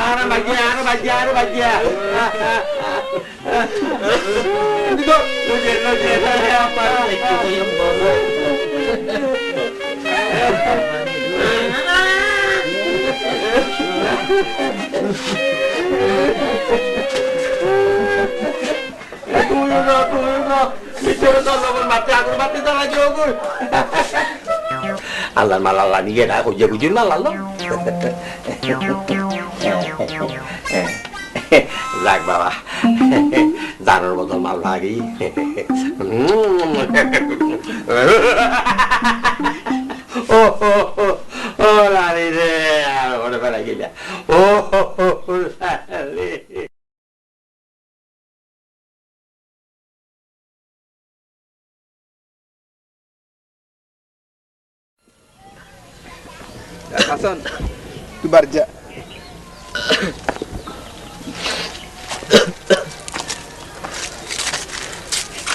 আরে বাজিয়া আল্লাহ মাল আল্লাহ নিয়ে না খুঁজে বুঝুন মাল আল্লাহ যাক বাবা জানোর বদল মাল ভাগি ও ও লালি রে ওরে বেড়া গিয়া ও লালি হাসান তুই বাড়ি যা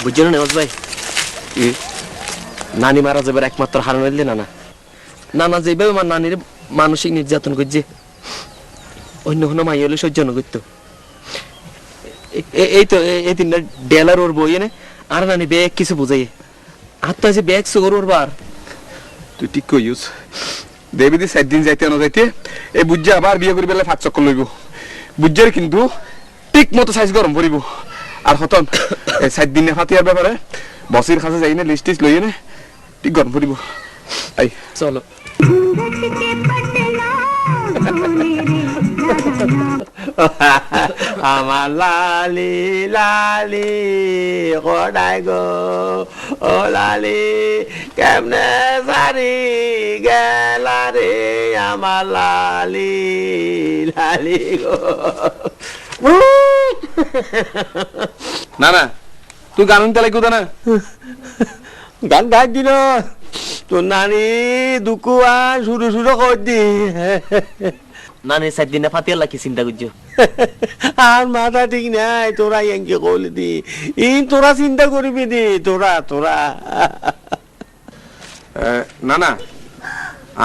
বুঝছো না নেওয়াজ ভাই নানি মারা যাবার একমাত্র হারান হইলে নানা নানা যেভাবে আমার নানির মানসিক নির্যাতন করছে অন্য কোনো মাই হলে সহ্য না করতো এই তো এই তিনটা ডেলার ওর বই এনে আর নানি ব্যাগ কিছু বুঝাই আর তো আছে ব্যাগ সুগর ওর বার তুই ঠিক কইস দেবী দি 7 দিন যাইতে না যাইতে এই বুঝা আবার বিয়ে করি বেলা 5 চক্কর লইব বুঝার কিন্তু ঠিক মতো সাইজ গরম পড়িব আর হতন এই 7 দিনে ফাতিয়ার ব্যাপারে বসির কাছে যাই না লিস্ট লইয়ে নে ঠিক গরম পড়িব আই চলো আমার লালি লালি কড়াই গো ও লালি কেমনে সারি গেলা রে আমার লালি লালি গো না না তুই গান শুনতে লাগো না গান গাই দিল তোর নানি দুকুয়া শুরু শুরু কর দি নানি 7 দিনে ফাতিয়ার লাগি চিন্তা করছো আর মাথা ঠিক নাই তোরা এঙ্কে কইলি দি তোরা চিন্তা করবি দি তোরা তোরা না না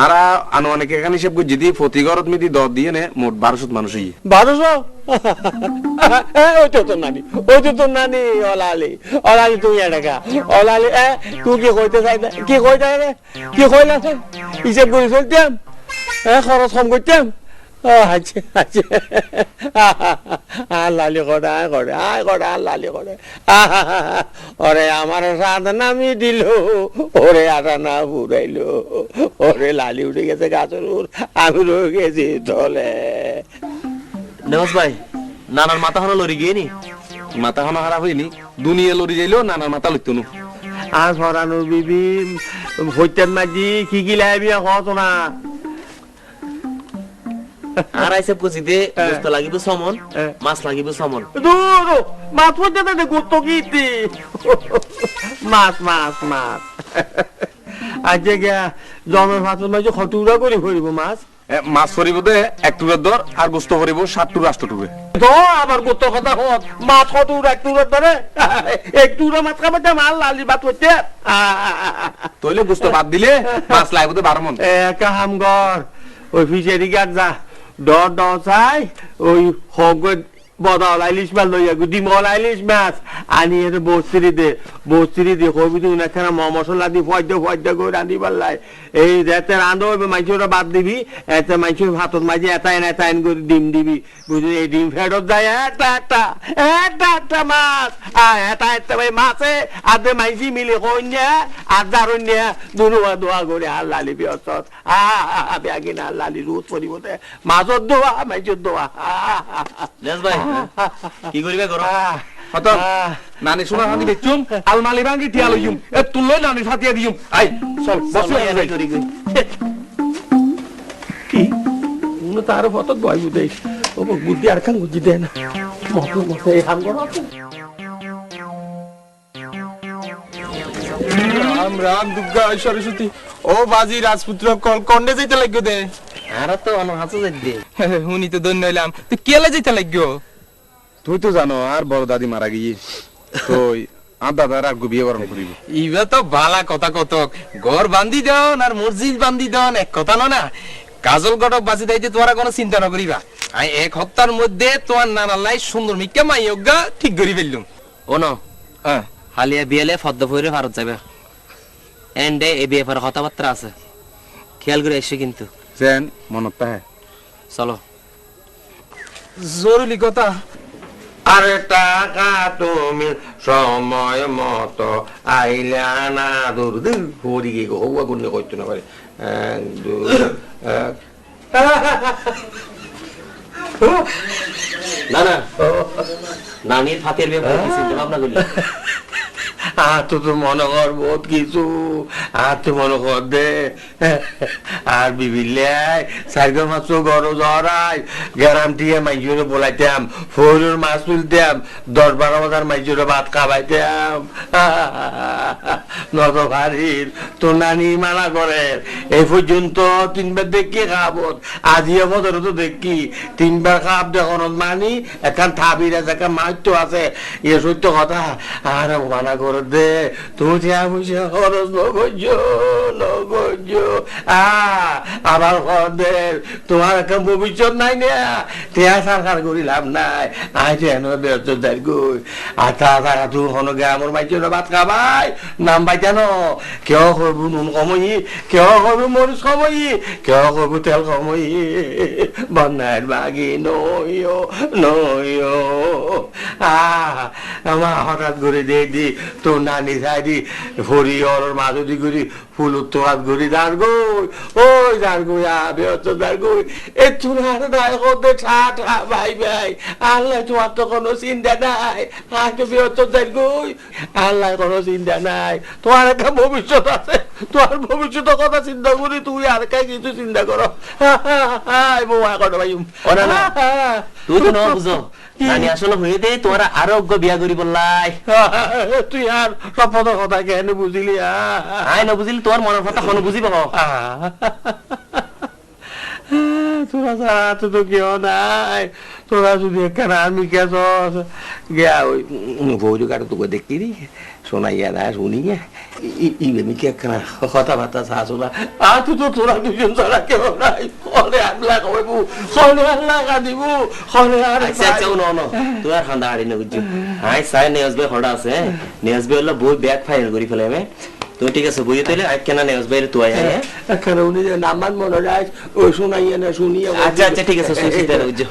আর আনুমানিক এখানে হিসেব করছি দি প্রতি ঘরত মিদি 10 দিয়ে নে মোট 1200 মানুষ হই 1200 ওই তো তোর নানি অলালি তুই এটাকা অলালি তুই কি কইতে চাই কি কইতে রে কি কইলা হিসেব করে চলতাম খরচ কম করতাম আচ্ছা আচ্ছা লালি করে লালি করে ওরে আমার সাত নামি দিল ওরে আটা না বুড়াইলো ওরে লালি উঠে গেছে গাছের উপর আমি রয়ে গেছি তলে নেওয়াজ ভাই নানার মাথা হলো লড়ি গিয়ে নি মাথা খানা খারাপ হইনি দুনিয়া লড়ি যাইলো নানার মাথা লইতো না আর সরানোর বিবি হইতেন মাঝি কি কি লাইবি হতো না আর আইসে পুজিতে গোস্ত লাগিব সমন মাছ লাগিব সমন দূর মাছ পড়তে না গোস্ত কিতি মাছ মাছ মাছ আজকে গিয়া জমের মাছের মাঝে খটুরা করে ভরিব মাছ মাছ ফরিব দে 1 টুরার দর আর গোস্ত ফরিব 7 টুর 8 টুরে তো আবার গোস্ত কথা হত মাছ খটুরা 1 টুরার দরে 1 টুরা মাছ খাবে মাল লালি বাত হচ্ছে তইলে গোস্ত বাদ দিলে মাছ লাইব দে 12 মন একা হামগর ওই ফিশারি গাছ যা ড চাই ওই হগ বদল আইলিশ মাছ লইয়া ডিমল আইলিশ মাছ আনি এর বস্তিরি দে কবি তুই না মশলা দি ফয়দা করে রাঁধি পারলাই এই এতে রাঁধো মাইছরা বাদ দিবি এতে মাইছর ভাতত মাঝে এটা এন করে ডিম দিবি বুঝলি এই ডিম ফেরত যায় একটা মাছ এটা ভাই মাছে আদে মাইছি মিলে কন্যা আর দারুণ্যা দোয়া করে আর লালি বিয়সত বেগিন আর লালি রোদ পড়িব মাছর দোয়া মাইছর দোয়া ভাই কি করিবে গরম হতো নানি সোনা হাতি বেচুম আলমালি ভাঙি টিয়া লইম এ তুললে নানি ফাতিয়া দিম আই চল বসু যাই করি কি উনো তার ফটো বয় বুঝে ও বুদ্ধি আর খান বুঝি দেন মতো এই হাম করো রাম রাম দুর্গা সরস্বতী ও বাজি রাজপুত্র কল কন্ডে যাইতে লাগবে দে আর তো অন হাসু যাই দে হুনি তো দন্য হইলাম তুই কেলে যাইতে লাগবে তুই তো জানো আর বড় দাদি মারা গিয়ে তুই আর দাদার আর বিয়ে বরণ করিব ইবা তো বালা কথা কতক ঘর বান্ধি দেন আর মসজিদ বান্ধি দেন এক কথা না কাজল গটক বাজি দাইতে তোরা কোনো চিন্তা না করিবা আমি 1 সপ্তাহের মধ্যে তোমার নানার লাই সুন্দর মিক্কা মাইয়গা ঠিক করি ফেললুম ও ন হ্যাঁ হালিয়া বিয়েলে ফদ্দ ফইরে ভারত যাবে এন্ডে এই বিয়ে পরে কথাবার্তা আছে খেয়াল করে এসে কিন্তু যেন মনত পায় চলো জরুরি কথা আরে টাকা তুমি সময় মতো আইলা না দূর দূর হরি গিয়ে হওয়া গুণ করতে না পারে 1 2 না না নানির ফাতের ব্যাপারে কি চিন্তা ভাবনা করলি আর তো মনে কর বহুত কিছু আর তো মনে কর দে আর বিবিল্লাই সাইকেল মাত্র গরো জড়াই গ্যারাম দিয়ে মাইজুরে বলাইতাম ফৌরের মাছ তুলতাম 10-12 হাজার মাইজুরে ভাত খাওয়াইতাম নত ভারির তোর নানি মানা করে এই পর্যন্ত 3 বার দেখি খাবো আজিও মতো তো দেখি 3 বার খাব দেখুন মানি এখন থাবির আছে একটা মাছ তো আছে এ সত্য কথা আর মানা করে দে তুমি পয়সা খরচ নগজ আবার খরদের তোমার একটা ভবিষ্যৎ নাই না টিয়া সরকার করি লাভ নাই আজ এন ব্যস্ত যাই গই আর তারা তুই হন গে আমার মাইজের ভাত খাবাই নাম পাইতানো কেউ করবো নুন কমই কেউ করবো মরিচ কমই কেউ করবো তেল কমই বন্যার বাগি নইও নইও আমার হঠাৎ করে দিয়ে দি তোর নানি সাইডি ভরি ওর মাঝদি করি ফুল উত্তরাত ঘুরি দাঁড় গই ওই দাঁড় গই আবে হচ্ছে দাঁড় গই এ চুলার নাই করতে ঠা ভাই ভাই আল্লাহ তোমার তো কোনো চিন্তা নাই আর তো বৃহত্তর দাঁড় গই আল্লাহ কোনো চিন্তা নাই তোমার একটা ভবিষ্যৎ আছে তোমার ভবিষ্যতের কথা চিন্তা করি তুই আর কে কিছু চিন্তা করো বৌমা করো ভাই ওরা না তুই তো ন বুঝো নানি আসলে হয়ে দে তোরা আরোগ্য বিয়া করি বললাই তুই আর সপদের কথা কেন বুঝিলি আই না বুঝিলি তোর মনের কথা কোন বুঝিব তোরা ছাড়া তো কেউ নাই তোরা যদি একখানা আর্মি কেস গিয়া ওই বৌদি কাটা তোকে দেখি নি শোনাইয়া না শুনিয়া ইবেমিকে একখানা কথাবার্তা শাশুড়া আর তুই তো তোরা দুজন ছাড়া কেউ নাই হলে আল্লাহ কইবু হলে আল্লাহ কাঁদিবু হলে আর আচ্ছা আচ্ছা ন ন তুই আর খান্দা হাড়ি না বুঝছো আই সাই নেজবে খড়া আছে নেজবে হলো বই ব্যাগ ফাইল করি ফেলে আমি তুই ঠিক আছে বইয়ে তৈলে আজ কেনা নেজবে তুই আয় হ্যাঁ একখানা উনি যে নাম্বার মনে রাখ ওই শোনাইয়া না শুনিয়া আচ্ছা আচ্ছা ঠিক আছে শুনছি তাহলে বুঝছো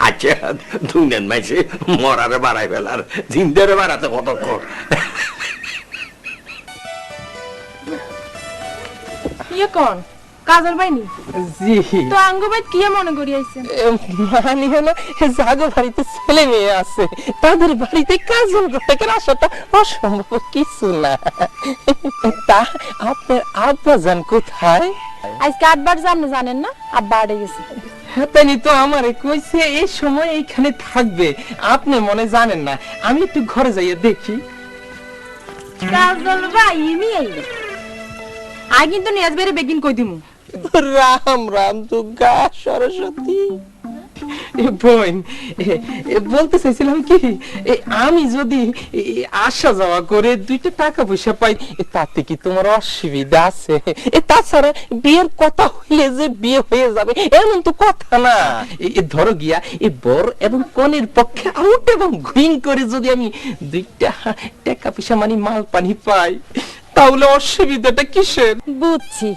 আচ্ছা দুনিয়ার মাইছে মরারে বাড়াই ফেলার জিন্দারে বাড়াতে কতক্ষণ ইয়ে কোন কাজল বাইনি জি তো আঙ্গ বাই কি মনে করি আইছেন মানে হলো জাগো বাড়িতে ছেলে মেয়ে আছে তাদের বাড়িতে কাজল গটকের আসাটা অসম্ভব কিছু না তা আপনার আব্বা যান কোথায় আজকে 8 বার জামনে জানেন না আব্বা আড়ে গেছে তাই তো আমারে কইছে এই সময় এইখানে থাকবে আপনি মনে জানেন না আমি একটু ঘরে যাইয়া দেখি কাজল বাই মি আইলে আই কিন্তু নিয়াজ বেরে বেগিন কই দিমু রাম রাম দুর্গা সরস্বতী বোন বলতে চাইছিলাম কি আমি যদি আসা যাওয়া করে 2টা টাকা পয়সা পাই তাতে কি তোমার অসুবিধা আছে তাছাড়া বিয়ের কথা হইলে যে বিয়ে হয়ে যাবে এমন তো কথা না ধরো গিয়া এই বর এবং কনের পক্ষে আউট এবং ঘুইং করে যদি আমি 2টা টাকা পয়সা মানে মাল পানি পাই তাহলে অসুবিধাটা কিসের বুঝছি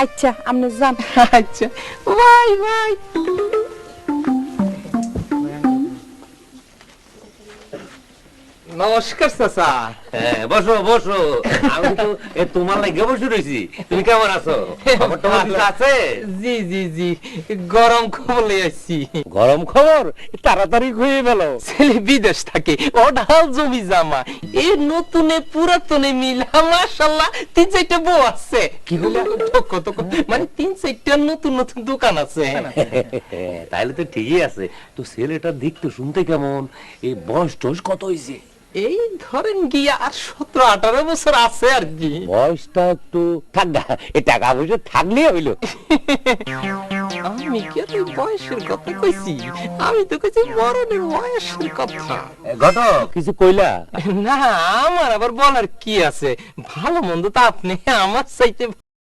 আচ্ছা আপনি যান আচ্ছা বাই বাই নমস্কার চাচা হ্যাঁ বসো বসো আমি তো তোমার লাগে বসে রয়েছি তুমি কেমন আছো খবর তোমার কিছু আছে জি জি জি গরম খবর লই আসছি গরম খবর তাড়াতাড়ি খুঁজে ফেলো ছেলে বিদেশ থাকে ওঢাল জমি জামা এই নতুনে পুরাতনে মিলা মাশাআল্লাহ 3-4টা বউ আছে কি হলো কত মানে 3-4টা নতুন নতুন দোকান আছে তাহলে তো ঠিকই আছে তো ছেলেটার দিক তো শুনতে কেমন এই বয়স টস কত হয়েছে এই ধরেন গিয়া আর 17-18 বছর আছে আর কি। বয়সটা একটু থাক না, এই টাকা পয়সা থাকলে হইলো। আমি কি তুই বয়সের কথা কইছি? আমি তো কইছি মরণের বয়সের কথা। ঘটক কিছু কইলা? না, আমার আবার বলার কি আছে? ভালো মন্দ তো আপনি আমার চাইতে